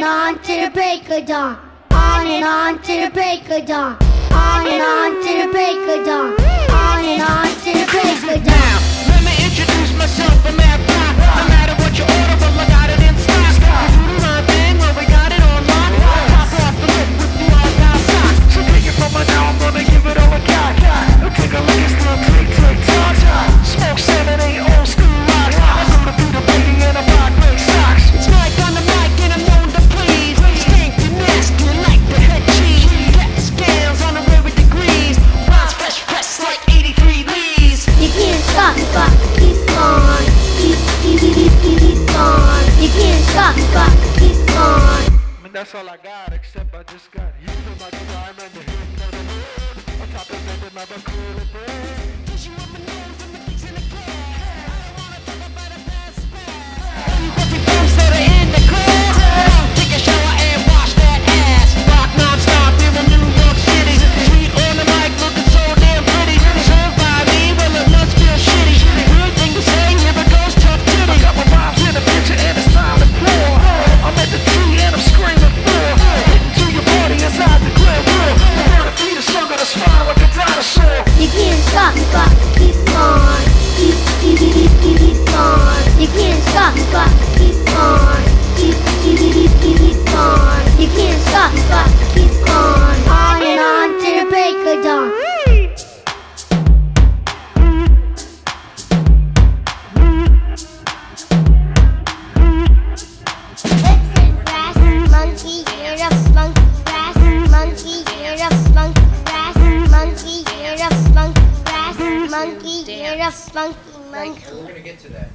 and on to the break of dawn. On and on to the break of dawn. On and on to the break of dawn. On and on to the break of dawn. Let me introduce myself, I'm Matt Block. No matter what you order, but I got it in stock. We do my thing, well we got it on lock. Pop off the lip with the all-down sock. So take it from me now, I'm gonna give it all I got. Take a look, it's still tick-tick-tock. Smoke 7, 8 old school rocks. I go to beat a baby in a black red socks. It's Mike on the mic and I'm known to please. Stink and nasty like the head cheese. Got scales on the way with degrees. Rhymes fresh press like 83 leaves. You can't stop me, but he's gone. He's gone. You can't stop me, but he's gone. I mean, that's all I got, except I just got you in my crime and the hit for the moon. On top of that, my cool bird. Push you up my nose and the things in the club. I don't wanna talk about a bad spell. All you puppy folks that are in the club, take a shower and wash that ass. Rock non-stop in the New York City. Sweet on the mic, looking so damn pretty. Served by me, well it must feel shitty. Weird thing to say, here it goes, tough titty. I got my rhymes in the picture and it's time to pour. I'm at the tree and I'm screaming for. Hitting to your body inside the Glen World. The word of Peter Sung gonna smile like a dinosaur. You can't stop me, but he's gone. He's gone. You can't stop me, but he's gone. He's gone. You can't stop me, but he's gone. On and on to the break of dawn. Monkey, get up, monkey grass. Monkey, get up, monkey grass. Monkey, get up, monkey grass. Monkey, get up, monkey. We're gonna get to that.